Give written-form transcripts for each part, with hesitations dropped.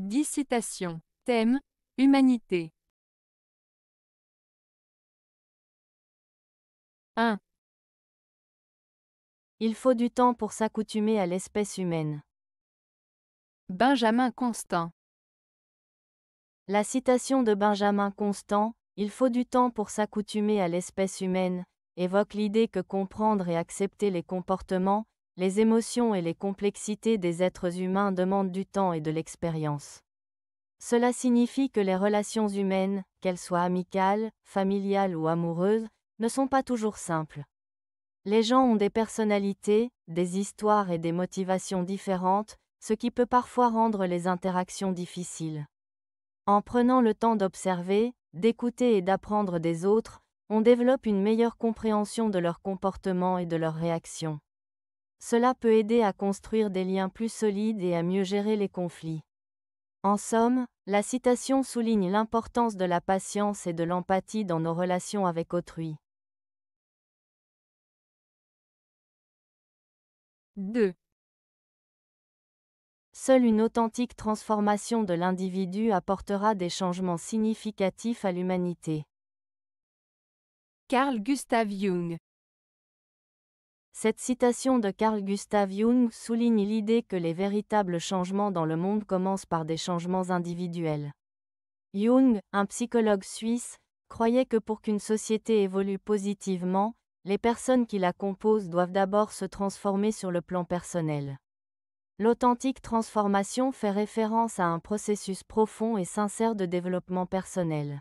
10 citations. Thème: Humanité. 1. Il faut du temps pour s'accoutumer à l'espèce humaine. Benjamin Constant. La citation de Benjamin Constant, « Il faut du temps pour s'accoutumer à l'espèce humaine », évoque l'idée que comprendre et accepter les comportements, les émotions et les complexités des êtres humains demandent du temps et de l'expérience. Cela signifie que les relations humaines, qu'elles soient amicales, familiales ou amoureuses, ne sont pas toujours simples. Les gens ont des personnalités, des histoires et des motivations différentes, ce qui peut parfois rendre les interactions difficiles. En prenant le temps d'observer, d'écouter et d'apprendre des autres, on développe une meilleure compréhension de leur comportement et de leurs réactions. Cela peut aider à construire des liens plus solides et à mieux gérer les conflits. En somme, la citation souligne l'importance de la patience et de l'empathie dans nos relations avec autrui. 2. Seule une authentique transformation de l'individu apportera des changements significatifs à l'humanité. Carl Gustav Jung. Cette citation de Carl Gustav Jung souligne l'idée que les véritables changements dans le monde commencent par des changements individuels. Jung, un psychologue suisse, croyait que pour qu'une société évolue positivement, les personnes qui la composent doivent d'abord se transformer sur le plan personnel. L'authentique transformation fait référence à un processus profond et sincère de développement personnel.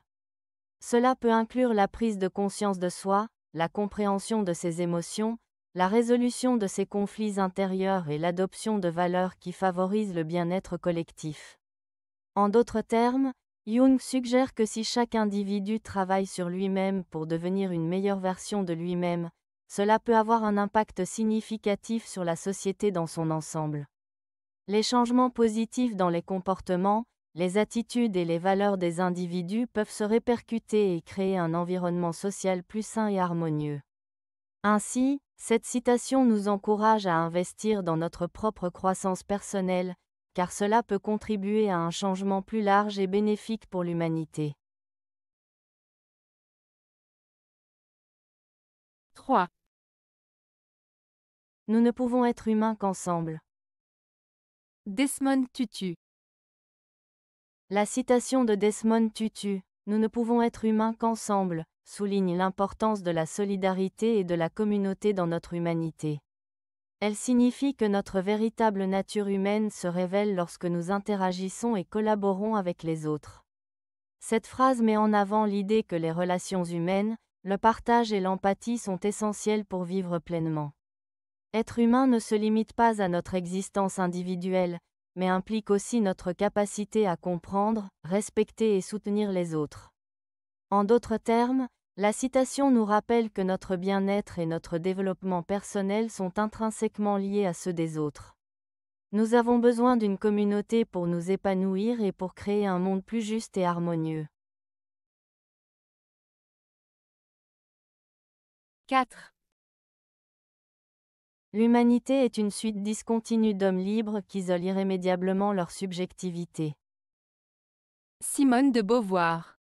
Cela peut inclure la prise de conscience de soi, la compréhension de ses émotions, la résolution de ses conflits intérieurs et l'adoption de valeurs qui favorisent le bien-être collectif. En d'autres termes, Jung suggère que si chaque individu travaille sur lui-même pour devenir une meilleure version de lui-même, cela peut avoir un impact significatif sur la société dans son ensemble. Les changements positifs dans les comportements, les attitudes et les valeurs des individus peuvent se répercuter et créer un environnement social plus sain et harmonieux. Ainsi, cette citation nous encourage à investir dans notre propre croissance personnelle, car cela peut contribuer à un changement plus large et bénéfique pour l'humanité. 3. Nous ne pouvons être humains qu'ensemble. Desmond Tutu. La citation de Desmond Tutu, « Nous ne pouvons être humains qu'ensemble », souligne l'importance de la solidarité et de la communauté dans notre humanité. Elle signifie que notre véritable nature humaine se révèle lorsque nous interagissons et collaborons avec les autres. Cette phrase met en avant l'idée que les relations humaines, le partage et l'empathie sont essentiels pour vivre pleinement. Être humain ne se limite pas à notre existence individuelle, mais implique aussi notre capacité à comprendre, respecter et soutenir les autres. En d'autres termes, la citation nous rappelle que notre bien-être et notre développement personnel sont intrinsèquement liés à ceux des autres. Nous avons besoin d'une communauté pour nous épanouir et pour créer un monde plus juste et harmonieux. 4. L'humanité est une suite discontinue d'hommes libres qu'isolent irrémédiablement leur subjectivité. Simone de Beauvoir.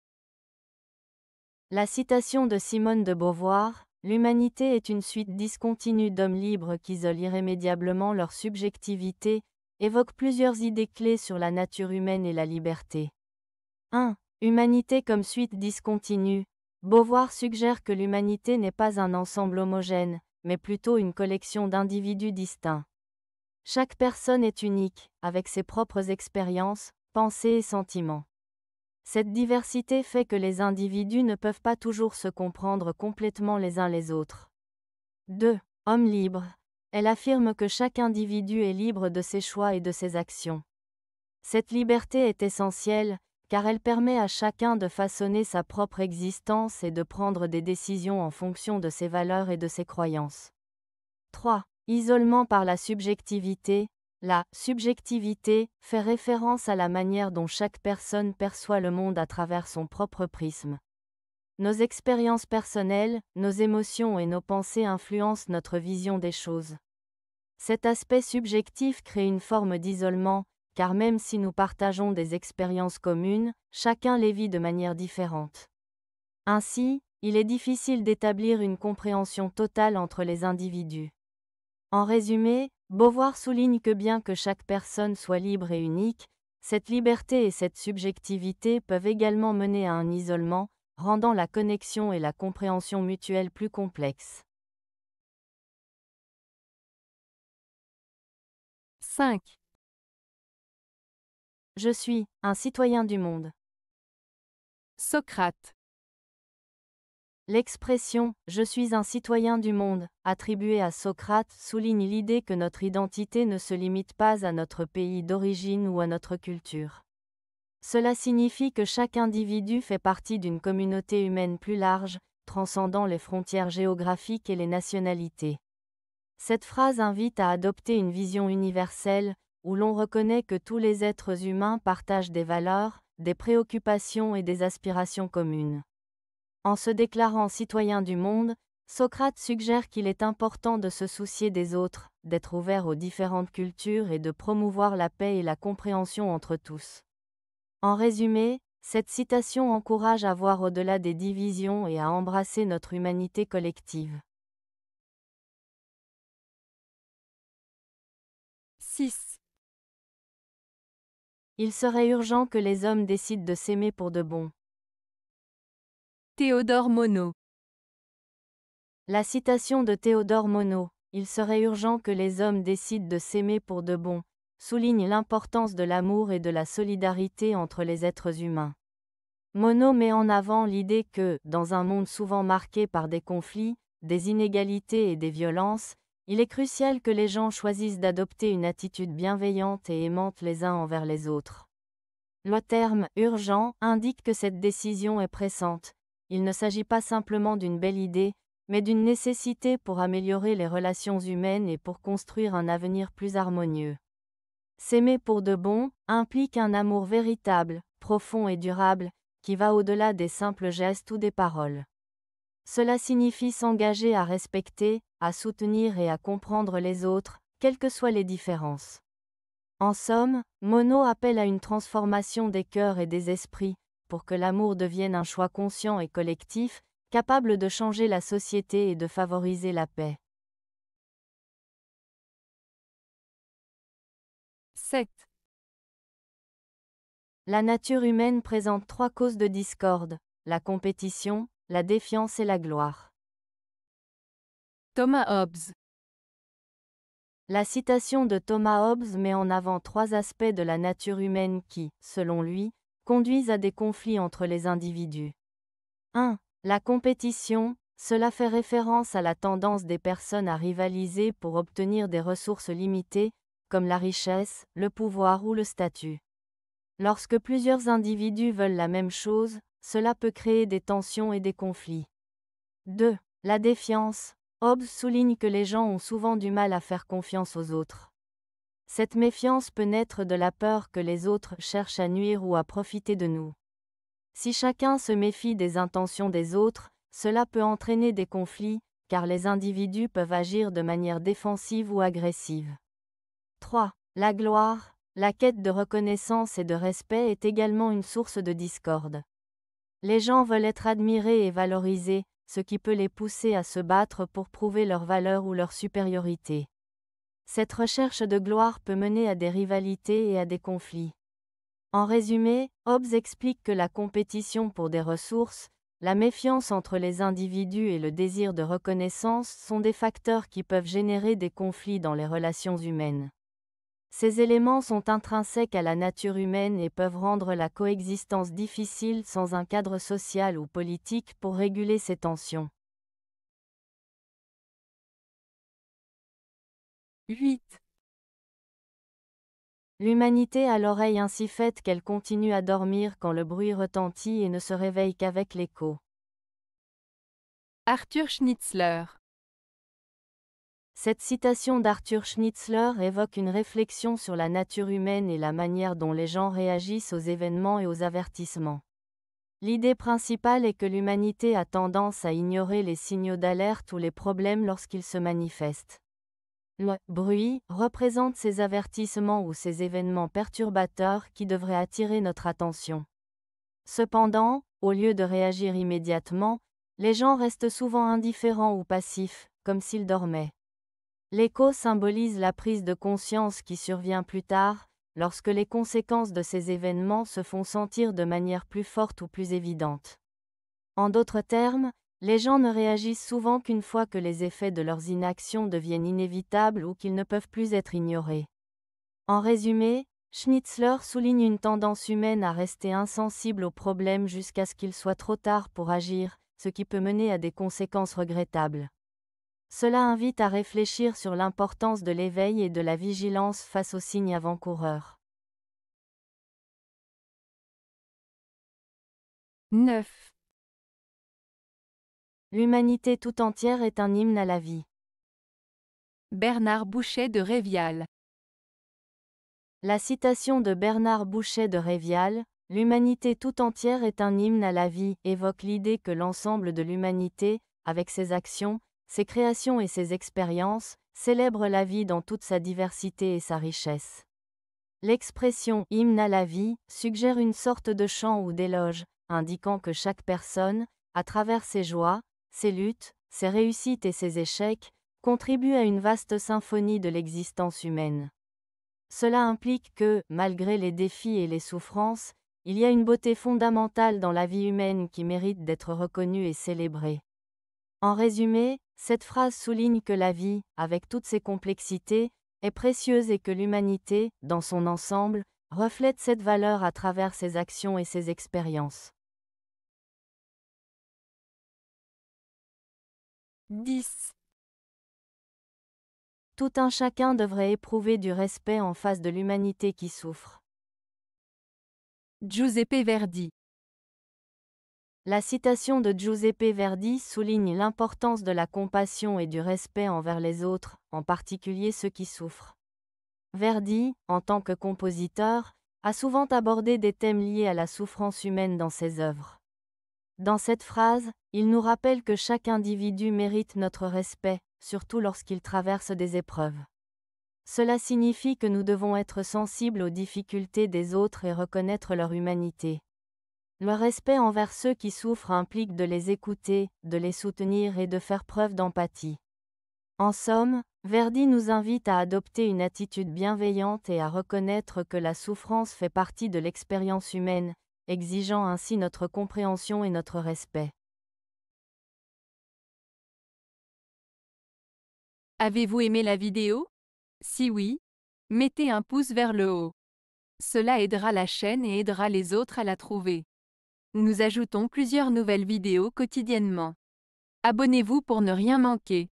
La citation de Simone de Beauvoir, « L'humanité est une suite discontinue d'hommes libres qu'isolent irrémédiablement leur subjectivité », évoque plusieurs idées clés sur la nature humaine et la liberté. 1. Humanité comme suite discontinue. Beauvoir suggère que l'humanité n'est pas un ensemble homogène, mais plutôt une collection d'individus distincts. Chaque personne est unique, avec ses propres expériences, pensées et sentiments. Cette diversité fait que les individus ne peuvent pas toujours se comprendre complètement les uns les autres. 2. Homme libre. Elle affirme que chaque individu est libre de ses choix et de ses actions. Cette liberté est essentielle, car elle permet à chacun de façonner sa propre existence et de prendre des décisions en fonction de ses valeurs et de ses croyances. 3. Isolement par la subjectivité. La subjectivité fait référence à la manière dont chaque personne perçoit le monde à travers son propre prisme. Nos expériences personnelles, nos émotions et nos pensées influencent notre vision des choses. Cet aspect subjectif crée une forme d'isolement, car même si nous partageons des expériences communes, chacun les vit de manière différente. Ainsi, il est difficile d'établir une compréhension totale entre les individus. En résumé, Beauvoir souligne que bien que chaque personne soit libre et unique, cette liberté et cette subjectivité peuvent également mener à un isolement, rendant la connexion et la compréhension mutuelle plus complexes. 5. Je suis un citoyen du monde. Socrate. L'expression « je suis un citoyen du monde » attribuée à Socrate souligne l'idée que notre identité ne se limite pas à notre pays d'origine ou à notre culture. Cela signifie que chaque individu fait partie d'une communauté humaine plus large, transcendant les frontières géographiques et les nationalités. Cette phrase invite à adopter une vision universelle, où l'on reconnaît que tous les êtres humains partagent des valeurs, des préoccupations et des aspirations communes. En se déclarant citoyen du monde, Socrate suggère qu'il est important de se soucier des autres, d'être ouvert aux différentes cultures et de promouvoir la paix et la compréhension entre tous. En résumé, cette citation encourage à voir au-delà des divisions et à embrasser notre humanité collective. 6. Il serait urgent que les hommes décident de s'aimer pour de bon. Théodore Monod. La citation de Théodore Monod, « Il serait urgent que les hommes décident de s'aimer pour de bon », souligne l'importance de l'amour et de la solidarité entre les êtres humains. Monod met en avant l'idée que, dans un monde souvent marqué par des conflits, des inégalités et des violences, il est crucial que les gens choisissent d'adopter une attitude bienveillante et aimante les uns envers les autres. Le terme « urgent » indique que cette décision est pressante. Il ne s'agit pas simplement d'une belle idée, mais d'une nécessité pour améliorer les relations humaines et pour construire un avenir plus harmonieux. S'aimer pour de bon implique un amour véritable, profond et durable, qui va au-delà des simples gestes ou des paroles. Cela signifie s'engager à respecter, à soutenir et à comprendre les autres, quelles que soient les différences. En somme, Monod appelle à une transformation des cœurs et des esprits, pour que l'amour devienne un choix conscient et collectif, capable de changer la société et de favoriser la paix. 7. La nature humaine présente 3 causes de discorde, la compétition, la défiance et la gloire. Thomas Hobbes. La citation de Thomas Hobbes met en avant 3 aspects de la nature humaine qui, selon lui, conduisent à des conflits entre les individus. 1. La compétition, cela fait référence à la tendance des personnes à rivaliser pour obtenir des ressources limitées, comme la richesse, le pouvoir ou le statut. Lorsque plusieurs individus veulent la même chose, cela peut créer des tensions et des conflits. 2. La défiance. Hobbes souligne que les gens ont souvent du mal à faire confiance aux autres. Cette méfiance peut naître de la peur que les autres cherchent à nuire ou à profiter de nous. Si chacun se méfie des intentions des autres, cela peut entraîner des conflits, car les individus peuvent agir de manière défensive ou agressive. 3. La gloire. La quête de reconnaissance et de respect est également une source de discorde. Les gens veulent être admirés et valorisés, ce qui peut les pousser à se battre pour prouver leur valeur ou leur supériorité. Cette recherche de gloire peut mener à des rivalités et à des conflits. En résumé, Hobbes explique que la compétition pour des ressources, la méfiance entre les individus et le désir de reconnaissance sont des facteurs qui peuvent générer des conflits dans les relations humaines. Ces éléments sont intrinsèques à la nature humaine et peuvent rendre la coexistence difficile sans un cadre social ou politique pour réguler ces tensions. 8. L'humanité a l'oreille ainsi faite qu'elle continue à dormir quand le bruit retentit et ne se réveille qu'avec l'écho. Arthur Schnitzler. Cette citation d'Arthur Schnitzler évoque une réflexion sur la nature humaine et la manière dont les gens réagissent aux événements et aux avertissements. L'idée principale est que l'humanité a tendance à ignorer les signaux d'alerte ou les problèmes lorsqu'ils se manifestent. Le bruit représente ces avertissements ou ces événements perturbateurs qui devraient attirer notre attention. Cependant, au lieu de réagir immédiatement, les gens restent souvent indifférents ou passifs, comme s'ils dormaient. L'écho symbolise la prise de conscience qui survient plus tard, lorsque les conséquences de ces événements se font sentir de manière plus forte ou plus évidente. En d'autres termes, les gens ne réagissent souvent qu'une fois que les effets de leurs inactions deviennent inévitables ou qu'ils ne peuvent plus être ignorés. En résumé, Schnitzler souligne une tendance humaine à rester insensible aux problèmes jusqu'à ce qu'il soit trop tard pour agir, ce qui peut mener à des conséquences regrettables. Cela invite à réfléchir sur l'importance de l'éveil et de la vigilance face aux signes avant-coureurs. 9. L'humanité tout entière est un hymne à la vie. Bernard Bouchet de Révial. La citation de Bernard Bouchet de Révial, « L'humanité tout entière est un hymne à la vie » évoque l'idée que l'ensemble de l'humanité, avec ses actions, ses créations et ses expériences, célèbre la vie dans toute sa diversité et sa richesse. L'expression « hymne à la vie » suggère une sorte de chant ou d'éloge, indiquant que chaque personne, à travers ses joies, ses luttes, ses réussites et ses échecs, contribue à une vaste symphonie de l'existence humaine. Cela implique que, malgré les défis et les souffrances, il y a une beauté fondamentale dans la vie humaine qui mérite d'être reconnue et célébrée. En résumé, cette phrase souligne que la vie, avec toutes ses complexités, est précieuse et que l'humanité, dans son ensemble, reflète cette valeur à travers ses actions et ses expériences. 10. Tout un chacun devrait éprouver du respect en face de l'humanité qui souffre. Giuseppe Verdi. La citation de Giuseppe Verdi souligne l'importance de la compassion et du respect envers les autres, en particulier ceux qui souffrent. Verdi, en tant que compositeur, a souvent abordé des thèmes liés à la souffrance humaine dans ses œuvres. Dans cette phrase, il nous rappelle que chaque individu mérite notre respect, surtout lorsqu'il traverse des épreuves. Cela signifie que nous devons être sensibles aux difficultés des autres et reconnaître leur humanité. Le respect envers ceux qui souffrent implique de les écouter, de les soutenir et de faire preuve d'empathie. En somme, Verdi nous invite à adopter une attitude bienveillante et à reconnaître que la souffrance fait partie de l'expérience humaine, exigeant ainsi notre compréhension et notre respect. Avez-vous aimé la vidéo? Si oui, mettez un pouce vers le haut. Cela aidera la chaîne et aidera les autres à la trouver. Nous ajoutons plusieurs nouvelles vidéos quotidiennement. Abonnez-vous pour ne rien manquer.